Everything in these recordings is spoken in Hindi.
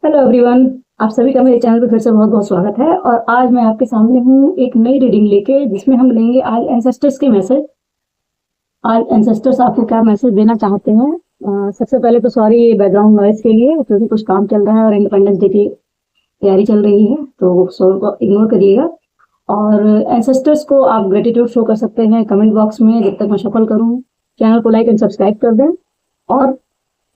Hello everyone. आप सभी का मेरे चैनल पे फिर से बहुत बहुत स्वागत है। और आज मैं आपके सामने हूँ एक नई रीडिंग लेके, जिसमें हम लेंगे आज एंसेस्टर्स के मैसेज। आज एंसेस्टर्स आपको क्या मैसेज देना चाहते हैं। सबसे पहले तो सॉरी बैकग्राउंड नॉइज के लिए, क्योंकि कुछ काम चल रहा है और इंडिपेंडेंस डे की तैयारी चल रही है, तो सॉरी को इग्नोर करिएगा। और एंसेस्टर्स को आप ग्रेटिट्यूड शो कर सकते हैं कमेंट बॉक्स में, जब तक मैं शफल करूँ। चैनल को लाइक एंड सब्सक्राइब कर दें और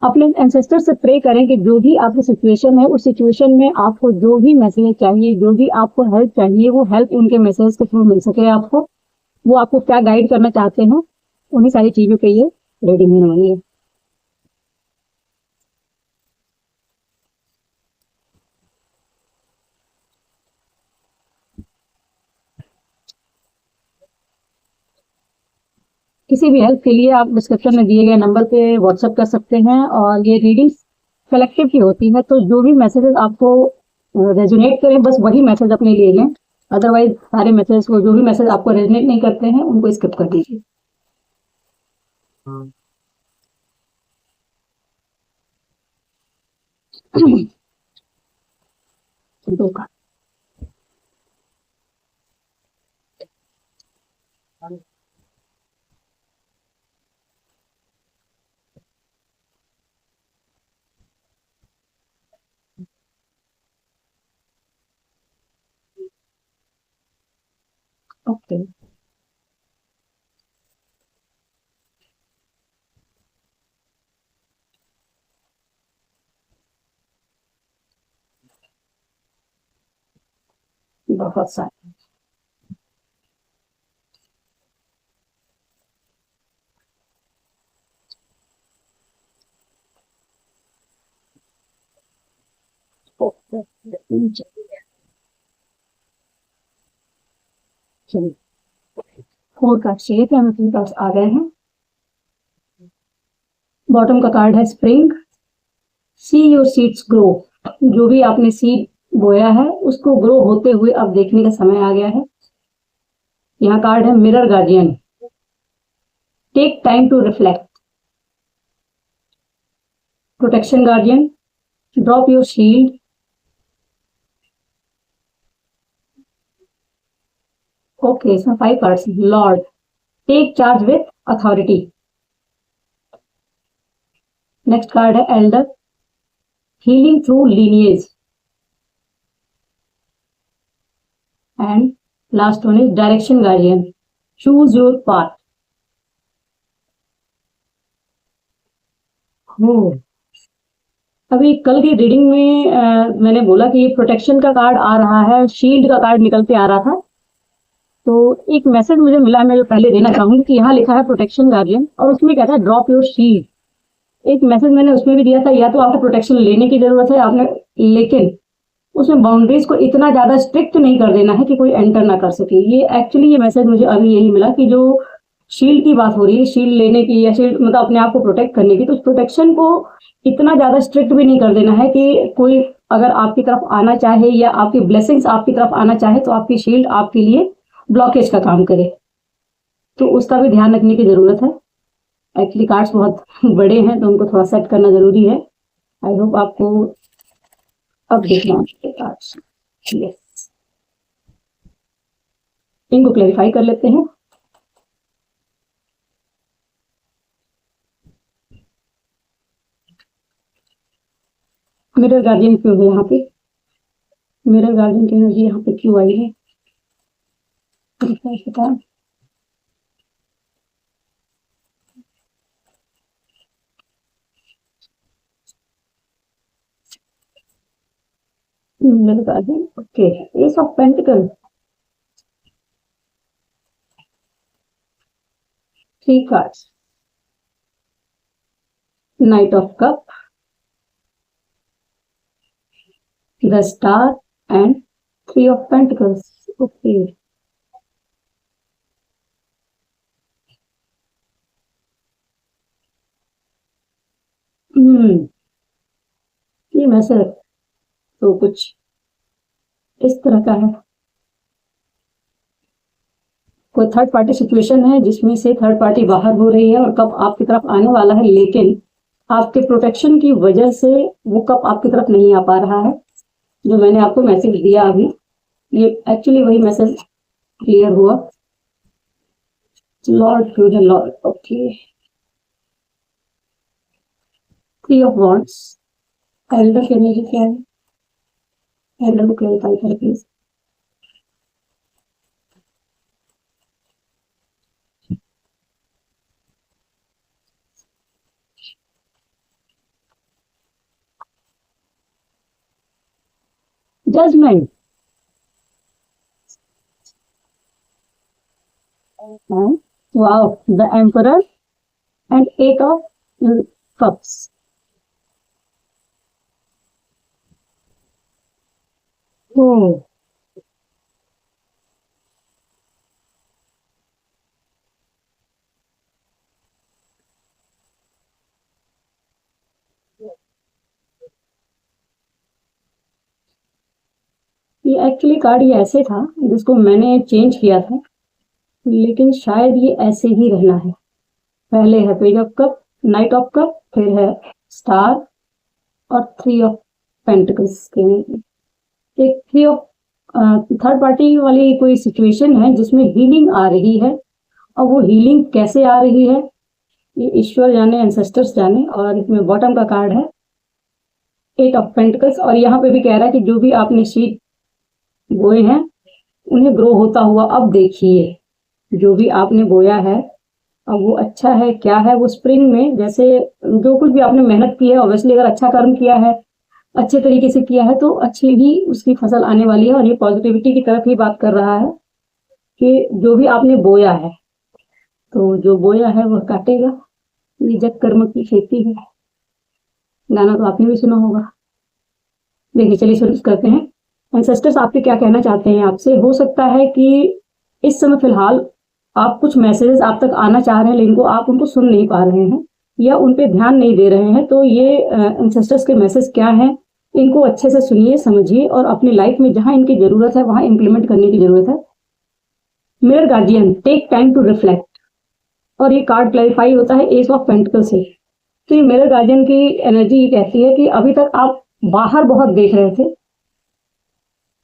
अपने एंसेस्टर से प्रे करें कि जो भी आपकी सिचुएशन है, उस सिचुएशन में आपको जो भी मैसेज चाहिए, जो भी आपको हेल्प चाहिए, वो हेल्प उनके मैसेज के थ्रू मिल सके आपको। वो आपको क्या गाइड करना चाहते हैं, उन्हीं सारी चीजों के लिए रेडी होने वाली है। किसी भी हेल्प के लिए आप डिस्क्रिप्शन में दिए गए नंबर पे व्हाट्सएप कर सकते हैं। और ये रीडिंग कलेक्टिव की होती है, तो जो भी मैसेजेस आपको रेजोनेट करें, बस वही मैसेज अपने लिए लें। अदरवाइज सारे मैसेज को, जो भी मैसेज आपको रेजोनेट नहीं करते हैं, उनको स्किप कर दीजिए। दो का ओके। बहुत सारे। फोर कार्ड चाहिए थे, हमें तीन कार्ड्स आ गए हैं। बॉटम का कार्ड है spring. See your seeds grow. जो भी आपने सीड बोया है, उसको ग्रो होते हुए अब देखने का समय आ गया है। यहाँ कार्ड है mirror guardian. Take time to reflect. Protection guardian. Drop your shield. Okay, इसमें five cards. Lord. Take charge with authority. Next card है elder. Healing through lineage. And last one is direction guardian. Choose your path. अभी कल की रीडिंग में मैंने बोला कि ये प्रोटेक्शन का कार्ड आ रहा है, शील्ड का कार्ड निकल के आ रहा था। तो एक मैसेज मुझे मिला, मैं जो पहले देना चाहूंगी कि यहाँ लिखा है प्रोटेक्शन गार्जियन, और उसमें क्या था, ड्रॉप योर शील्ड। एक मैसेज मैंने उसमें भी दिया था, या तो आपको प्रोटेक्शन लेने की जरूरत है आपने, लेकिन उसमें बाउंड्रीज को इतना ज्यादा स्ट्रिक्ट नहीं कर देना है कि कोई एंटर ना कर सके। ये एक्चुअली ये मैसेज मुझे अभी यही मिला कि जो शील्ड की बात हो रही है, शील्ड लेने की या शील्ड मतलब अपने आप को प्रोटेक्ट करने की, तो उस प्रोटेक्शन को इतना ज्यादा स्ट्रिक्ट भी नहीं कर देना है कि कोई अगर आपकी तरफ आना चाहे या आपकी ब्लेसिंग्स आपकी तरफ आना चाहे, तो आपकी शील्ड आपके लिए ब्लॉकेज का काम करे। तो उसका भी ध्यान रखने की जरूरत है। एक्चुअली कार्ड्स बहुत बड़े हैं, तो उनको थोड़ा सेट करना जरूरी है। आई होप आपको अब देखना है कार्ड्स। यस, इनको क्लैरिफाई कर लेते हैं। मिरर गार्जियन क्यों है यहाँ पे, मिरर गार्जियन की एनर्जी यहाँ पे क्यों आई है, पता। Mirror guardian, okay. S of pentacle. Three cards. Night of cup, the star and three of pentacles. Okay, ये मैसेज तो कुछ इस तरह का है। कोई थर्ड पार्टी सिचुएशन है जिसमें से थर्ड पार्टी बाहर हो रही है और कब आपकी तरफ आने वाला है, लेकिन आपके प्रोटेक्शन की वजह से वो कप आपकी तरफ नहीं आ पा रहा है। जो मैंने आपको मैसेज दिया अभी, ये एक्चुअली वही मैसेज क्लियर हुआ। Lord fusion lord, okay. 3 of wands, elder के एनर्जी क्या है? एल्डर को क्लैरिफाई करें please. Judgement, wow, the emperor and 8 of cups. Oh, ये एक्चुअली कार्ड ये ऐसे था जिसको मैंने चेंज किया था, लेकिन शायद ये ऐसे ही रहना है। पहले है page of cup, night of cup, फिर है स्टार और 3 ऑफ पेंटिकल्स के। एक 3 ऑफ थर्ड पार्टी वाली कोई सिचुएशन है जिसमें हीलिंग आ रही है, और वो हीलिंग कैसे आ रही है ये ईश्वर जाने, एंसेस्टर्स जाने। और इसमें बॉटम का कार्ड है 8 ऑफ पेंटिकल्स, और यहाँ पे भी कह रहा है कि जो भी आपने सीड बोए हैं उन्हें ग्रो होता हुआ अब देखिए। जो भी आपने बोया है अब वो अच्छा है क्या है, वो स्प्रिंग में जैसे जो कुछ भी आपने मेहनत की है, ऑब्वियसली अगर अच्छा कर्म किया है, अच्छे तरीके से किया है, तो अच्छी ही उसकी फसल आने वाली है। और ये पॉजिटिविटी की तरफ ही बात कर रहा है कि जो भी आपने बोया है, तो जो बोया है वह काटेगा। ये जग कर्म की खेती है, गाना तो आपने भी सुना होगा। देखिए, चलिए शुरू करते हैं। एंसेस्टर्स आपके क्या कहना चाहते हैं आपसे। हो सकता है कि इस समय फिलहाल आप कुछ मैसेजेस आप तक आना चाह रहे हैं, लेकिन आप उनको सुन नहीं पा रहे हैं या उन पे ध्यान नहीं दे रहे हैं। तो ये एंसेस्टर्स के मैसेज क्या हैं, इनको अच्छे से सुनिए, समझिए, और अपनी लाइफ में जहां इनकी जरूरत है वहां इंप्लीमेंट करने की जरूरत है। Mirror guardian, take time to reflect, और ये कार्ड क्लैरिफाई होता है एस ऑफ पेंटिकल से। तो ये मिरर गार्जियन की एनर्जी ये कहती है कि अभी तक आप बाहर बहुत देख रहे थे,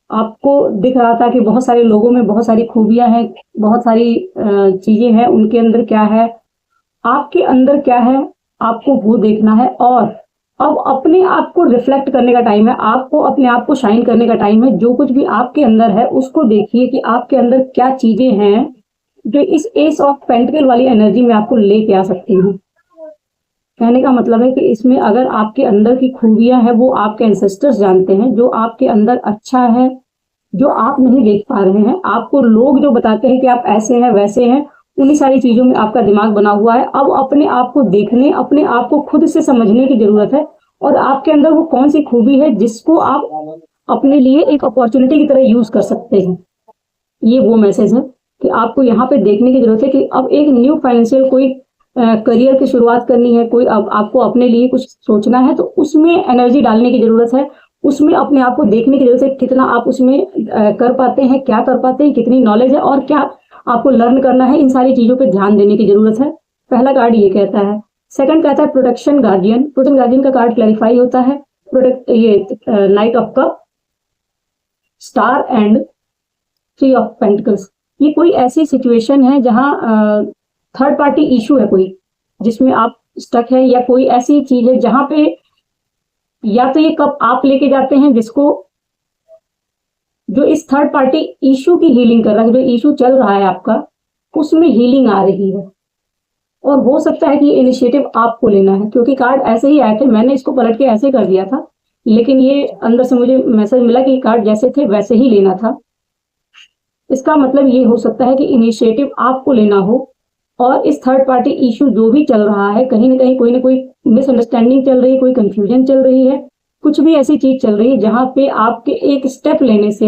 आपको दिख रहा था कि बहुत सारे लोगों में बहुत सारी खूबियां हैं, बहुत सारी चीजें हैं, उनके अंदर क्या है, आपके अंदर क्या है, आपको वो देखना है। और अब अपने आप को रिफ्लेक्ट करने का टाइम है, आपको अपने आप को शाइन करने का टाइम है। जो कुछ भी आपके अंदर है उसको देखिए कि आपके अंदर क्या चीजें हैं जो इस एस ऑफ पेंटिकल वाली एनर्जी में आपको लेके आ सकती हैं। कहने का मतलब है कि इसमें अगर आपके अंदर की खूबियां हैं वो आपके एंसेस्टर्स जानते हैं, जो आपके अंदर अच्छा है जो आप नहीं देख पा रहे हैं। आपको लोग जो बताते हैं कि आप ऐसे हैं वैसे हैं, उन्हीं सारी चीजों में आपका दिमाग बना हुआ है। अब अपने आप को देखने, अपने आप को खुद से समझने की जरूरत है, और आपके अंदर वो कौन सी खूबी है जिसको आप अपने लिए एक अपॉर्चुनिटी की तरह यूज कर सकते हैं। ये वो मैसेज है कि आपको यहाँ पे देखने की जरूरत है कि अब एक न्यू फाइनेंशियल कोई करियर की शुरुआत करनी है, कोई अब आपको अपने लिए कुछ सोचना है, तो उसमें एनर्जी डालने की जरूरत है। उसमें अपने आप को देखने की जरूरत है, कितना आप उसमें कर पाते हैं, क्या कर पाते हैं, कितनी नॉलेज है और क्या आपको लर्न करना है। इन सारी चीजों पे ध्यान देने की जरूरत है। पहला कार्ड ये कहता है। सेकंड कहता है प्रोटेक्शन गार्जियन। प्रोटेक्शन गार्जियन का कार्ड क्लैरिफाई होता है प्रोटेक्ट, ये night of cup, star and 3 of pentacles. ये कोई ऐसी सिचुएशन है जहां थर्ड पार्टी इशू है कोई, जिसमें आप स्टक है, या कोई ऐसी चीज है जहां पे या तो ये कप आप लेके जाते हैं जिसको, जो इस थर्ड पार्टी इशू की हीलिंग कर रहा है, जो इशू चल रहा है आपका उसमें हीलिंग आ रही है। और हो सकता है कि ये इनिशिएटिव आपको लेना है, क्योंकि कार्ड ऐसे ही आए थे, मैंने इसको पलट के ऐसे कर दिया था, लेकिन ये अंदर से मुझे मैसेज मिला कि कार्ड जैसे थे वैसे ही लेना था। इसका मतलब ये हो सकता है कि इनिशिएटिव आपको लेना हो, और इस थर्ड पार्टी इशू जो भी चल रहा है, कहीं ना कोई मिसअंडरस्टैंडिंग चल रही है, कोई कंफ्यूजन चल रही है, कुछ भी ऐसी चीज चल रही है जहां पे आपके एक स्टेप लेने से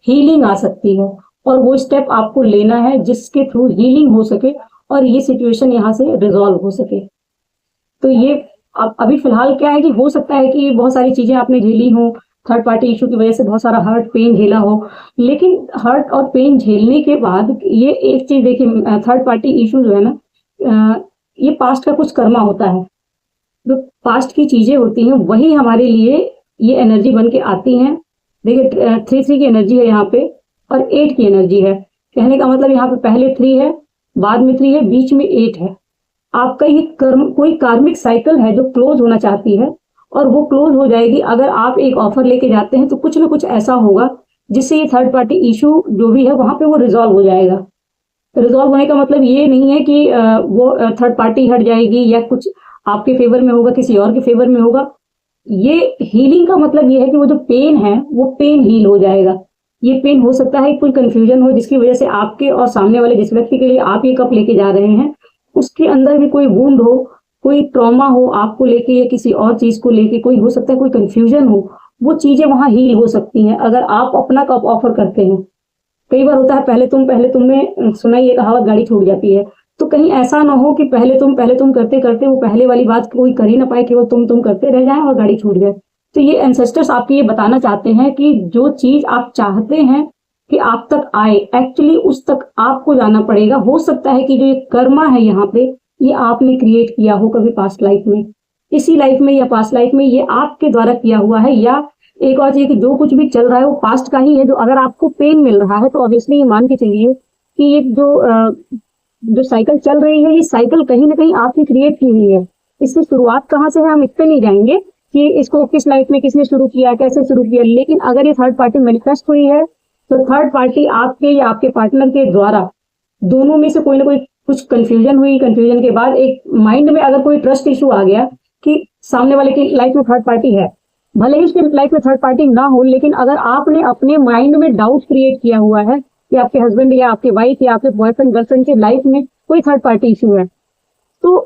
हीलिंग आ सकती है, और वो स्टेप आपको लेना है जिसके थ्रू हीलिंग हो सके और ये सिचुएशन यहाँ से रिजॉल्व हो सके। तो ये अब अभी फिलहाल क्या है कि हो सकता है कि बहुत सारी चीजें आपने झेली हो, थर्ड पार्टी इशू की वजह से बहुत सारा हर्ट पेन झेला हो, लेकिन हर्ट और पेन झेलने के बाद ये एक चीज देखिए, थर्ड पार्टी इशू जो है ना, ये पास्ट का कुछ कर्मा होता है। जो पास्ट की चीजें होती हैं वही हमारे लिए ये एनर्जी बन के आती हैं। देखिए 3 की एनर्जी है यहाँ पे और 8 की एनर्जी है। कहने का मतलब यहाँ पे पहले 3 है, बाद में 3 है, बीच में 8 है। आपका ये कोई कार्मिक साइकिल है जो क्लोज होना चाहती है और वो क्लोज हो जाएगी अगर आप एक ऑफर लेके जाते हैं, तो कुछ ना कुछ ऐसा होगा जिससे ये थर्ड पार्टी इशू जो भी है वहां पे वो रिजॉल्व हो जाएगा। रिजॉल्व होने का मतलब ये नहीं है कि वो थर्ड पार्टी हट जाएगी या कुछ आपके फेवर में होगा, किसी और के फेवर में होगा। ये हीलिंग का मतलब ये है कि वो जो पेन है वो पेन हील हो जाएगा। ये पेन हो सकता है कोई कंफ्यूजन हो जिसकी वजह से आपके और सामने वाले जिस व्यक्ति के लिए आप ये कप लेके जा रहे हैं उसके अंदर भी कोई वुंड हो, कोई ट्रॉमा हो आपको लेके या किसी और चीज को लेके, कोई हो सकता है कोई कंफ्यूजन हो, वो चीजें वहां हील हो सकती हैं अगर आप अपना कप ऑफर करते हैं। कई बार होता है पहले तुम में सुना ये कहावत गाड़ी छूट जाती है, तो कहीं ऐसा ना हो कि पहले तुम करते करते वो पहले वाली बात कोई कर ही ना पाए, केवल तुम करते रह जाए और गाड़ी छूट जाए। तो ये एंसेस्टर्स आपके ये बताना चाहते हैं कि जो चीज आप चाहते हैं कि आप तक आए, एक्चुअली उस तक आपको जाना पड़ेगा। हो सकता है कि जो ये कर्मा है यहाँ पे ये आपने क्रिएट किया हो कभी पास्ट लाइफ में, इसी लाइफ में या पास्ट लाइफ में ये आपके द्वारा किया हुआ है। या एक और चीज कि जो कुछ भी चल रहा है वो पास्ट का ही है। जो अगर आपको पेन मिल रहा है तो ऑब्वियसली ये मान के चलिए कि ये जो साइकिल चल रही है ये साइकिल कहीं ना कहीं आपने क्रिएट की हुई है। इसकी शुरुआत कहाँ से है हम इस पे नहीं जाएंगे कि इसको किस लाइफ में किसने शुरू किया, कैसे शुरू किया, लेकिन अगर ये थर्ड पार्टी मैनिफेस्ट हुई है तो थर्ड पार्टी आपके या आपके पार्टनर के द्वारा दोनों में से कोई ना कोई कुछ कंफ्यूजन हुई, कंफ्यूजन के बाद एक माइंड में अगर कोई ट्रस्ट इशू आ गया कि सामने वाले की लाइफ में थर्ड पार्टी है, भले ही उसकी लाइफ में थर्ड पार्टी ना हो, लेकिन अगर आपने अपने माइंड में डाउट क्रिएट किया हुआ है कि आपके हस्बैंड या आपके वाइफ या आपके बॉयफ्रेंड गर्लफ्रेंड की लाइफ में कोई थर्ड पार्टी इशू है, तो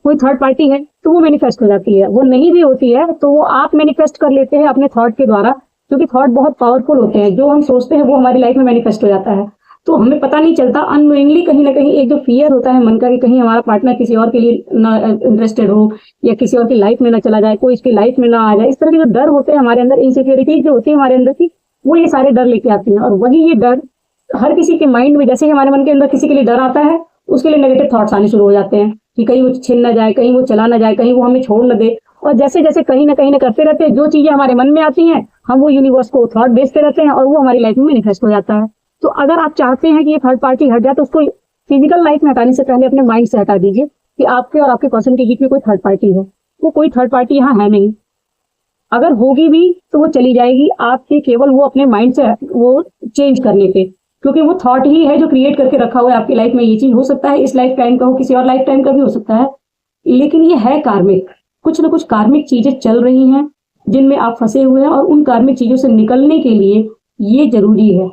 कोई थर्ड पार्टी है तो वो मैनिफेस्ट हो जाती है। वो नहीं भी होती है तो वो आप मैनिफेस्ट कर लेते हैं अपने थॉट के द्वारा, क्योंकि थॉट बहुत पावरफुल होते हैं। जो हम सोचते हैं वो हमारी लाइफ में मैनिफेस्ट हो जाता है। तो हमें पता नहीं चलता, अननोइंगली कहीं ना कहीं एक जो फियर होता है मन का कि कहीं हमारा पार्टनर किसी और के लिए ना इंटरेस्टेड हो या किसी और की लाइफ में ना चला जाए, कोई इसकी लाइफ में ना आ जाए, इस तरह के जो डर होते हैं हमारे अंदर, इनसिक्योरिटी जो होती है हमारे अंदर की, वो ये सारे डर लेके आती हैं। और वही ये डर हर किसी के माइंड में, जैसे ही हमारे मन के अंदर किसी के लिए डर आता है उसके लिए नेगेटिव थॉट्स आने शुरू हो जाते हैं कि कहीं वो छिन ना जाए, कहीं वो चला ना जाए, कहीं वो हमें छोड़ ना दे। और जैसे जैसे कहीं ना करते रहते हैं, जो चीजें हमारे मन में आती हैं हम वो यूनिवर्स को थॉट बेचते रहते हैं और वो हमारी लाइफ में मैनिफेस्ट हो जाता है। तो अगर आप चाहते हैं कि ये थर्ड पार्टी हट जाए तो उसको फिजिकल लाइफ में हटाने से पहले अपने माइंड से हटा दीजिए कि आपके और आपके पर्सन के बीच में कोई थर्ड पार्टी है। वो कोई थर्ड पार्टी यहाँ है नहीं। अगर होगी भी तो वो चली जाएगी आपके केवल वो अपने माइंड से वो चेंज करने पे, क्योंकि वो थॉट ही है जो क्रिएट करके रखा हुआ है आपकी लाइफ में। ये चीज हो सकता है इस लाइफ टाइम का हो, किसी और लाइफ टाइम का भी हो सकता है, लेकिन ये है कार्मिक। कुछ ना कुछ कार्मिक चीजें चल रही हैं जिनमें आप फंसे हुए हैं और उन कार्मिक चीजों से निकलने के लिए ये जरूरी है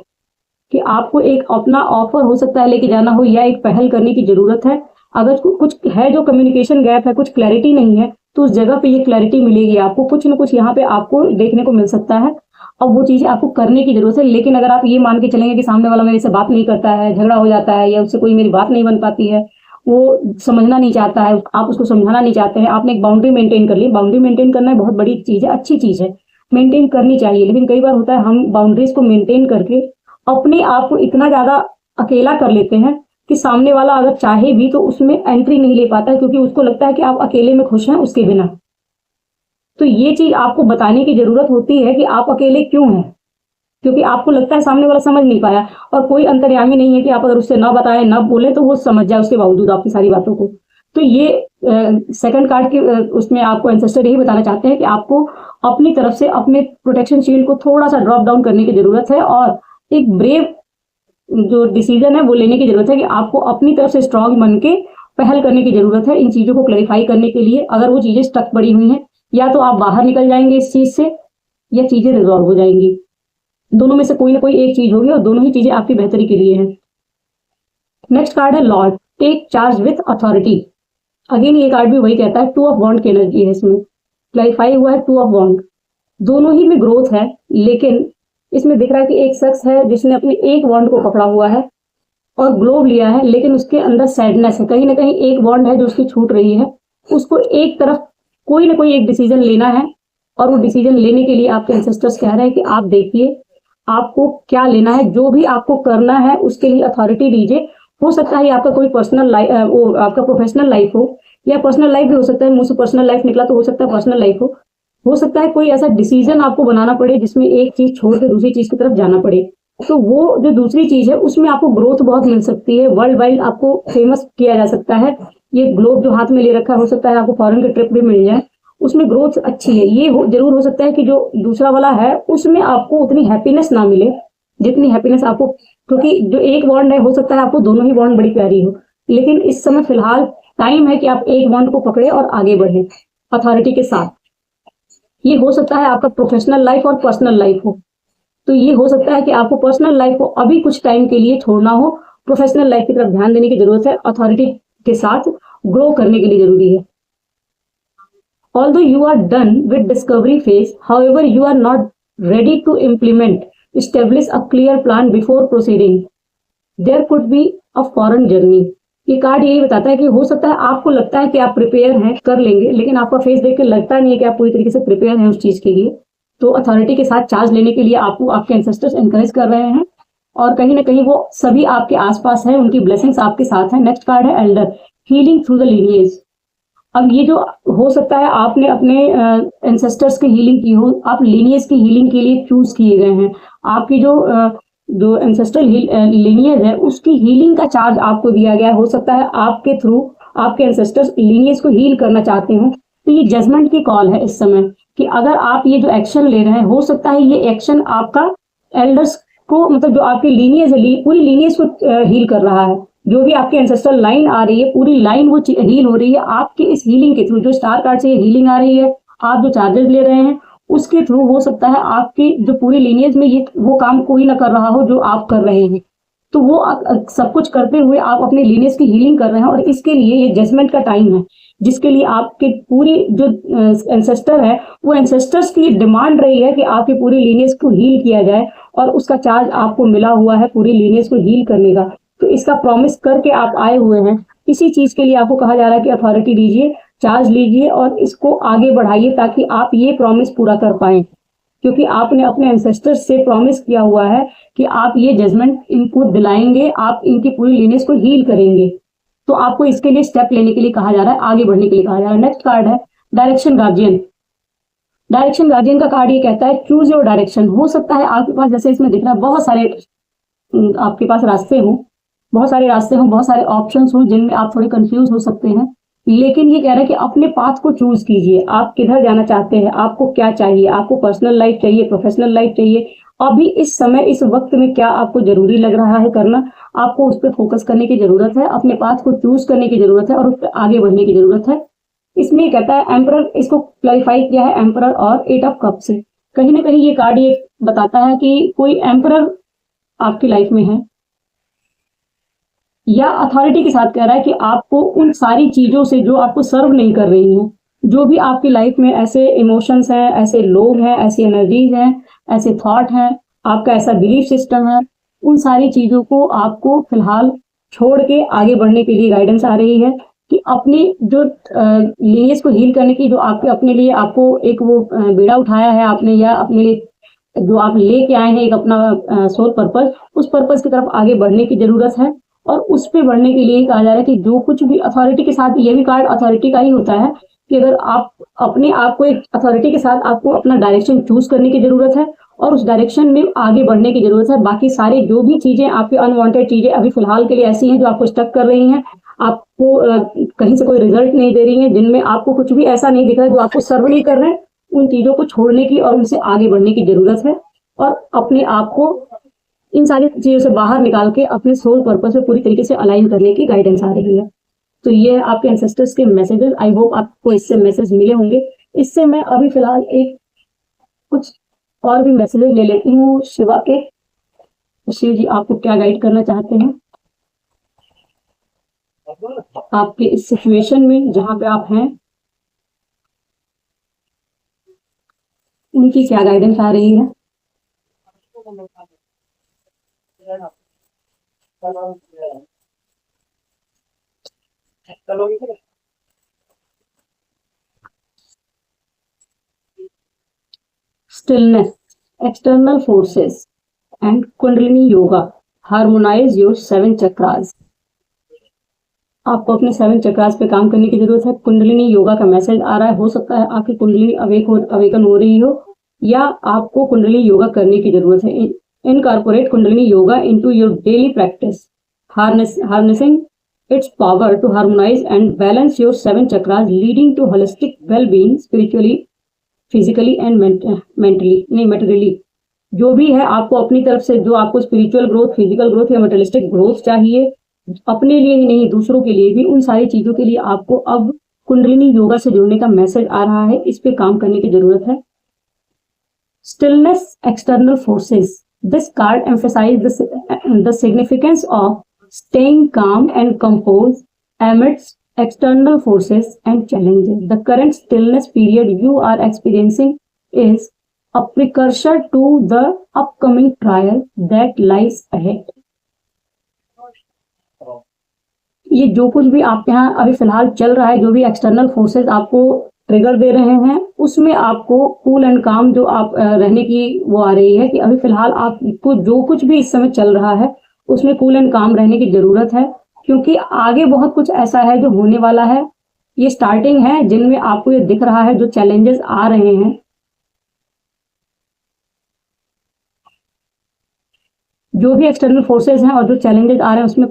कि आपको एक अपना ऑफर हो सकता है लेके जाना हो या एक पहल करने की जरूरत है। अगर कुछ है जो कम्युनिकेशन गैप है, कुछ क्लैरिटी नहीं है, तो उस जगह पे ये क्लैरिटी मिलेगी आपको। कुछ ना कुछ यहाँ पे आपको देखने को मिल सकता है और वो चीजें आपको करने की जरूरत है। लेकिन अगर आप ये मान के चलेंगे कि सामने वाला मेरे से बात नहीं करता है, झगड़ा हो जाता है या उससे कोई मेरी बात नहीं बन पाती है, वो समझना नहीं चाहता है, आप उसको समझाना नहीं चाहते हैं, आपने एक बाउंड्री मेंटेन कर ली। बाउंड्री मेंटेन करना बहुत बड़ी चीज है, अच्छी चीज है, मेंटेन करनी चाहिए। लेकिन कई बार होता है हम बाउंड्रीज को मेंटेन करके अपने आप को इतना ज्यादा अकेला कर लेते हैं कि सामने वाला अगर चाहे भी तो उसमें एंट्री नहीं ले पाता है, क्योंकि उसको लगता है कि आप अकेले में खुश हैं उसके बिना। तो ये चीज आपको बताने की जरूरत होती है कि आप अकेले क्यों हैं, क्योंकि आपको लगता है सामने वाला समझ नहीं पाया। और कोई अंतर्यामी नहीं है कि आप अगर उससे ना बताएं ना बोले तो वो समझ जाए उसके बावजूद आपकी सारी बातों को। तो ये सेकंड कार्ड के उसमें आपको एंसेस्टर यही बताना चाहते हैं कि आपको अपनी तरफ से अपने प्रोटेक्शन शील्ड को थोड़ा सा ड्रॉप डाउन करने की जरूरत है और एक ब्रेव जो डिसीजन है वो लेने की जरूरत है कि आपको अपनी तरफ से स्ट्रांग बन के पहल करने की जरूरत है इन चीजों को क्लैरिफाई करने के लिए। अगर वो चीजें स्टक पड़ी हुई हैं, या तो आप बाहर निकल जाएंगे इस चीज से या चीजें रिजॉल्व हो जाएंगी। दोनों में से कोई ना कोई एक चीज होगी और दोनों ही चीजें आपकी बेहतरी के लिए है। नेक्स्ट कार्ड है lord, take charge with authority. Again ये कार्ड भी वही कहता है, टू ऑफ वॉन्ड की एनर्जी है इसमें, क्लैरिफाई हुआ है टू ऑफ वॉन्ड। दोनों ही में ग्रोथ है, लेकिन इसमें दिख रहा है कि एक शख्स है जिसने अपने एक वॉन्ड को पकड़ा हुआ है और ग्लोब लिया है, लेकिन उसके अंदर सैडनेस है। कहीं ना कहीं एक वॉन्ड है जो उसकी छूट रही है, उसको एक तरफ कोई ना कोई एक डिसीजन लेना है और वो डिसीजन लेने के लिए आपके एंसेस्टर्स कह रहे हैं कि आप देखिए आपको क्या लेना है, जो भी आपको करना है उसके लिए अथॉरिटी दीजिए। हो सकता है आपका कोई पर्सनल लाइफ आपका प्रोफेशनल लाइफ हो या पर्सनल लाइफ भी हो सकता है, मुंह से पर्सनल लाइफ निकला तो हो सकता है पर्सनल लाइफ हो सकता है कोई ऐसा डिसीजन आपको बनाना पड़े जिसमें एक चीज छोड़ के दूसरी चीज की तरफ जाना पड़े, तो वो जो दूसरी चीज है उसमें आपको ग्रोथ बहुत मिल सकती है, वर्ल्ड वाइड आपको फेमस किया जा सकता है। ये ग्लोब जो हाथ में ले रखा है, हो सकता है आपको फॉरेन की ट्रिप भी मिल जाए, उसमें ग्रोथ अच्छी है। ये जरूर हो सकता है कि जो दूसरा वाला है उसमें आपको उतनी हैप्पीनेस ना मिले जितनी हैप्पीनेस आपको, क्योंकि जो एक बॉन्ड है हो सकता है आपको दोनों ही बॉन्ड बड़ी प्यारी हो, लेकिन इस समय फिलहाल टाइम है कि आप एक बॉन्ड को पकड़े और आगे बढ़े अथॉरिटी के साथ। ये हो सकता है आपका प्रोफेशनल लाइफ और पर्सनल लाइफ हो, तो ये हो सकता है कि आपको पर्सनल लाइफ को अभी कुछ टाइम के लिए छोड़ना हो, प्रोफेशनल लाइफ की तरफ ध्यान देने की जरूरत है, अथॉरिटी के साथ ग्रो करने के लिए जरूरी है। Although you are done with discovery phase, however, you are not ready to implement, establish a clear plan before proceeding. There could be a foreign journey. ये कार्ड यही बताता है कि हो सकता है आपको लगता है कि आप प्रिपेयर हैं, कर लेंगे, लेकिन आपका फेस देख के लगता नहीं है कि आप पूरी तरीके से प्रिपेयर हैं उस चीज के लिए। तो अथॉरिटी के साथ चार्ज लेने के लिए आपको आपके एंसेस्टर्स एनकरेज कर रहे हैं और कहीं ना कहीं वो सभी आपके आसपास है, उनकी ब्लेसिंग्स आपके साथ है। नेक्स्ट कार्ड है elder, healing through the lineage. अब ये जो हो सकता है आपने अपने एंसेस्टर्स की हीलिंग की हो, आप लीनिएज की हीलिंग के लिए चूज किए गए हैं। आपकी जो एंसेस्ट्रल लीनिएज है उसकी हीलिंग का चार्ज आपको दिया गया है। हो सकता है आपके थ्रू आपके एंसेस्टर्स लीनिएज को हील करना चाहते हो, तो ये जजमेंट की कॉल है इस समय कि अगर आप ये जो एक्शन ले रहे हैं, हो सकता है ये एक्शन आपका एल्डर्स को, मतलब जो आपकी लीनिएज है, पूरी लीनिएज को हील कर रहा है। जो भी आपकी एंसेस्ट्रल लाइन आ रही है, पूरी लाइन वो हील हो रही है आपके इस हीलिंग के थ्रू। जो स्टार कार्ड से ये हीलिंग आ रही है, आप जो चार्जेस ले रहे हैं उसके थ्रू हो सकता है आपकी जो पूरी लीनिएज में ये वो काम कोई ना कर रहा हो जो आप कर रहे हैं, तो वो सब कुछ करते हुए आप अपने लीनिएज की हीलिंग कर रहे हैं। और इसके लिए ये जजमेंट का टाइम है जिसके लिए आपके पूरी जो एंसेस्टर है, वो एंसेस्टर्स की डिमांड रही है कि आपकी पूरी लीनिएज को हील किया जाए और उसका चार्ज आपको मिला हुआ है पूरी लीनिएज को हील करने का। तो इसका प्रॉमिस करके आप आए हुए हैं, इसी चीज के लिए आपको कहा जा रहा है कि अथॉरिटी लीजिए, चार्ज लीजिए और इसको आगे बढ़ाइए ताकि आप ये प्रॉमिस पूरा कर पाए, क्योंकि आपने अपने एंसेस्टर्स से प्रॉमिस किया हुआ है कि आप ये जजमेंट इनको दिलाएंगे, आप इनकी पूरी लीनिएज को हील करेंगे। तो आपको इसके लिए स्टेप लेने के लिए कहा जा रहा है, आगे बढ़ने के लिए कहा जा रहा है। नेक्स्ट कार्ड है डायरेक्शन गार्जियन। डायरेक्शन गार्जियन का कार्ड ये कहता है चूज योर डायरेक्शन। हो सकता है आपके पास, जैसे इसमें दिख रहा है, बहुत सारे आपके पास रास्ते हों, बहुत सारे रास्ते हों, बहुत सारे ऑप्शंस हों जिनमें आप थोड़े कंफ्यूज हो सकते हैं, लेकिन ये कह रहा है कि अपने पाथ को चूज कीजिए। आप किधर जाना चाहते हैं, आपको क्या चाहिए, आपको पर्सनल लाइफ चाहिए, प्रोफेशनल लाइफ चाहिए, अभी इस समय इस वक्त में क्या आपको जरूरी लग रहा है करना, आपको उस पर फोकस करने की जरूरत है, अपने पाथ को चूज करने की जरूरत है और उस पर आगे बढ़ने की जरूरत है। इसमें कहता है एम्परर, इसको क्लैरिफाई किया है एम्परर और 8 ऑफ कप से। कहीं ना कहीं ये कार्ड ये बताता है कि कोई एम्परर आपकी लाइफ में है या अथॉरिटी के साथ कह रहा है कि आपको उन सारी चीजों से जो आपको सर्व नहीं कर रही हैं, जो भी आपकी लाइफ में ऐसे इमोशंस हैं, ऐसे लोग हैं, ऐसी एनर्जीज हैं, ऐसे थॉट हैं, आपका ऐसा बिलीफ सिस्टम है, उन सारी चीजों को आपको फिलहाल छोड़ के आगे बढ़ने के लिए गाइडेंस आ रही है कि अपनी जो लीनिएज को हील करने की जो आपके अपने लिए आपको एक वो बीड़ा उठाया है आपने, या अपने लिए जो आप लेके आए हैं एक अपना सोल पर्पस, उस पर्पस की तरफ आगे बढ़ने की जरूरत है। और उस पे बढ़ने के लिए कहा जा रहा है कि जो कुछ भी अथॉरिटी के साथ, ये भी कार्ड अथॉरिटी का ही होता है कि अगर आप अपने आप को एक अथॉरिटी के साथ, आपको अपना डायरेक्शन चूज करने की जरूरत है और उस डायरेक्शन में आगे बढ़ने की जरूरत है। बाकी सारे जो भी चीजें आपके अनवांटेड चीजें अभी फिलहाल के लिए ऐसी हैं जो आपको स्टक कर रही हैं, आपको कहीं से कोई रिजल्ट नहीं दे रही है, जिनमें आपको कुछ भी ऐसा नहीं दिख रहा है जो आपको सर्व नहीं कर रहे हैं, उन चीजों को छोड़ने की और उनसे आगे बढ़ने की जरूरत है और अपने आप को इन सारी चीजों से बाहर निकाल के अपने सोल पर्पस में पूरी तरीके से अलाइन करने की गाइडेंस आ रही है। तो ये आपके एंसेस्टर्स के मैसेजेस, आई होप आपको इससे मैसेज मिले होंगे। इससे मैं अभी फिलहाल एक कुछ और भी मैसेजेस ले लेती हूँ शिवा के। शिव जी आपको क्या गाइड करना चाहते हैं आपके इस सिचुएशन में जहां पे आप हैं, उनकी क्या गाइडेंस आ रही है? Stillness, external forces, and Kundalini Yoga harmonize your 7 chakras. आपको अपने 7 चक्रास पे काम करने की जरूरत है। कुंडलिनी योगा का मैसेज आ रहा है, हो सकता है आपकी कुंडली अवेकन हो रही हो, या आपको कुंडली योगा करने की जरूरत है। Incorporate kundalini yoga into your daily practice, harnessing its power to harmonize and balance your 7 chakras, leading to holistic well-being spiritually, physically and materially। जो भी है आपको अपनी तरफ से, जो आपको स्पिरिचुअल ग्रोथ, फिजिकल ग्रोथ या मटेरियलिस्टिक ग्रोथ चाहिए, अपने लिए ही नहीं दूसरों के लिए भी, उन सारी चीजों के लिए आपको अब कुंडलिनी योगा से जुड़ने का मैसेज आ रहा है। इस पे काम करने की जरूरत है। Stillness external forces, this card emphasizes the significance of staying calm and composed amidst external forces and challenges. The current stillness period you are experiencing is a precursor to the upcoming trial that lies ahead। ये जो कुछ भी आपके यहाँ अभी फिलहाल चल रहा है, जो भी एक्सटर्नल फोर्सेस आपको ट्रिगर दे रहे हैं, उसमें आपको कूल एंड काम जो आप रहने की वो आ रही है कि अभी फिलहाल आपको जो कुछ भी इस समय चल रहा है उसमें कूल एंड काम रहने की जरूरत है, क्योंकि आगे बहुत कुछ ऐसा है जो होने वाला है। ये स्टार्टिंग है जिनमें आपको ये दिख रहा है, जो चैलेंजेस आ रहे हैं, जो भी एक्सटर्नल फोर्सेस हैं और जो चैलेंजेस आ रहे हैं, उसमें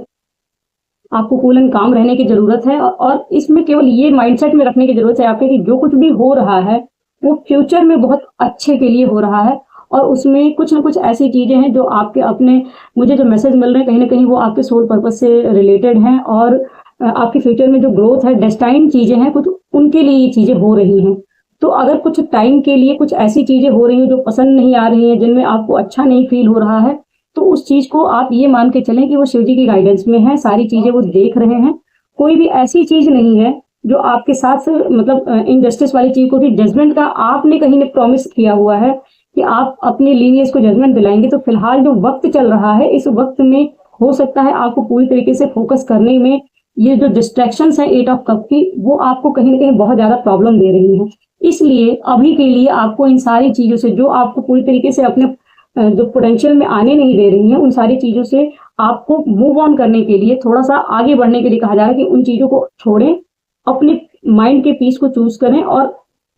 आपको कूल एंड काम रहने की जरूरत है। और इसमें केवल ये माइंडसेट में रखने की जरूरत है आपके कि जो कुछ भी हो रहा है वो फ्यूचर में बहुत अच्छे के लिए हो रहा है, और उसमें कुछ ना कुछ ऐसी चीजें हैं जो आपके अपने, मुझे जो मैसेज मिल रहे हैं कहीं ना कहीं वो आपके सोल पर्पस से रिलेटेड हैं, और आपके फ्यूचर में जो ग्रोथ है, डेस्टाइन चीजें हैं, कुछ उनके लिए ये चीजें हो रही हैं। तो अगर कुछ टाइम के लिए कुछ ऐसी चीजें हो रही हैं जो पसंद नहीं आ रही हैं, जिनमें आपको अच्छा नहीं फील हो रहा है, तो उस चीज को आप ये मान के चलें कि वो शिव जी की गाइडेंस में है, सारी चीजें वो देख रहे हैं। कोई भी ऐसी चीज नहीं है जो आपके साथ मतलब इनजस्टिस वाली चीज को भी, जजमेंट का आपने कहीं ने प्रॉमिस किया हुआ है कि आप अपने लीनियज को जजमेंट दिलाएंगे। तो फिलहाल जो वक्त चल रहा है, इस वक्त में हो सकता है आपको पूरी तरीके से फोकस करने में ये जो डिस्ट्रैक्शंस है 8 ऑफ कप की, वो आपको कहीं ना कहीं बहुत ज्यादा प्रॉब्लम दे रही हैं। इसलिए अभी के लिए आपको इन सारी चीजों से, जो आपको पूरी तरीके से अपने जो पोटेंशियल में आने नहीं दे रही हैं, उन सारी चीजों से आपको मूव ऑन करने के लिए, थोड़ा सा आगे बढ़ने के लिए कहा जा रहा है कि उन चीजों को छोड़ें, अपने माइंड के पीस को चूज करें और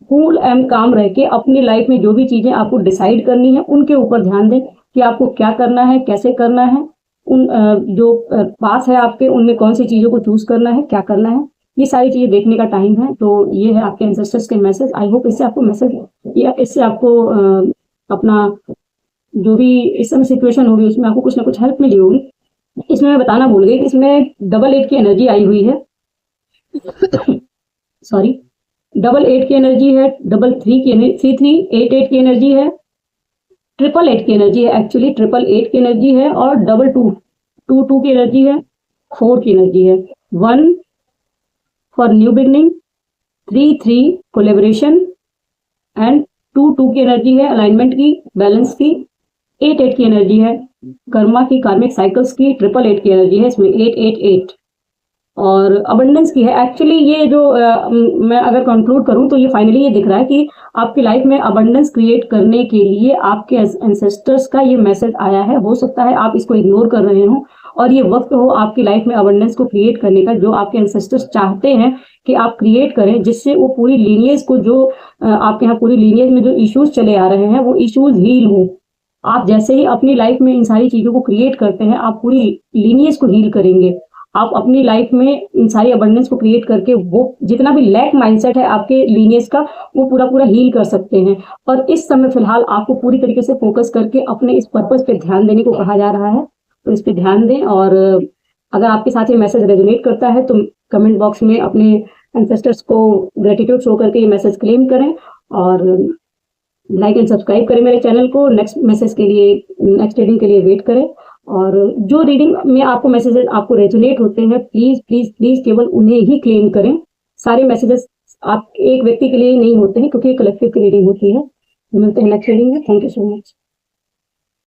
कूल एंड काम रह के अपनी लाइफ में जो भी चीजें आपको डिसाइड करनी है उनके ऊपर ध्यान दें कि आपको क्या करना है, कैसे करना है, उन जो पास है आपके, उनमें कौन सी चीजों को चूज करना है, क्या करना है, ये सारी चीजें देखने का टाइम है। तो ये है आपके एंसेस्टर्स के मैसेज। आई होप इससे आपको मैसेज या इससे आपको अपना जो भी इस समय सिचुएशन होगी उसमें आपको कुछ ना कुछ हेल्प मिली होगी। इसमें मैं बताना भूल गई कि इसमें 88 की एनर्जी आई हुई है सॉरी 88 की एनर्जी है, 33 की एनर्जी, 3388 की एनर्जी है, 888 की एनर्जी है, एक्चुअली 888 की एनर्जी है, और 2222 की एनर्जी है, 4 की एनर्जी है, 1 for new beginning, 3 collaboration and 2 की एनर्जी है अलाइनमेंट की, बैलेंस की, 8 की एनर्जी है कर्मा की, कार्मिक साइकिल्स की, 888 की एनर्जी है इसमें 888, और अबंडेंस की है। एक्चुअली ये जो मैं अगर कंक्लूड करूं तो ये फाइनली ये दिख रहा है कि आपकी लाइफ में अबंडेंस क्रिएट करने के लिए आपके एंसेस्टर्स का ये मैसेज आया है। हो सकता है आप इसको इग्नोर कर रहे हो और ये वक्त हो आपकी लाइफ में अबंडेंस को क्रिएट करने का, जो आपके एंसेस्टर्स चाहते हैं कि आप क्रिएट करें, जिससे वो पूरी लीनियज को, जो आपके यहाँ पूरी लीनियज में जो इश्यूज चले आ रहे हैं वो इश्यूज हील हो। आप जैसे ही अपनी लाइफ में इन सारी चीजों को क्रिएट करते हैं, आप पूरी लीनियज को हील करेंगे। आप अपनी लाइफ में इन सारी अबंडेंस को क्रिएट करके वो जितना भी लैक माइंडसेट है आपके लीनियज का, वो पूरा हील कर सकते हैं। और इस समय फिलहाल आपको पूरी तरीके से फोकस करके अपने इस पर्पस पे ध्यान देने को कहा जा रहा है, तो इस पे ध्यान दें। और अगर आपके साथ ये मैसेज रेजोनेट करता है तो कमेंट बॉक्स में अपने एंसेस्टर्स को ग्रेटिट्यूड शो करके ये मैसेज क्लेम करें, और लाइक एंड सब्सक्राइब करें मेरे चैनल को। नेक्स्ट मैसेज के लिए, नेक्स्ट रीडिंग के लिए वेट करें। और जो रीडिंग में आपको मैसेजेस आपको रेजोनेट होते हैं, प्लीज प्लीज प्लीज केवल उन्हें ही क्लेम करें। सारे मैसेजेस आप एक व्यक्ति के लिए नहीं होते हैं, क्योंकि कलेक्टिव की रीडिंग होती है। मिलते हैं नेक्स्ट रीडिंग में। Thank you so much.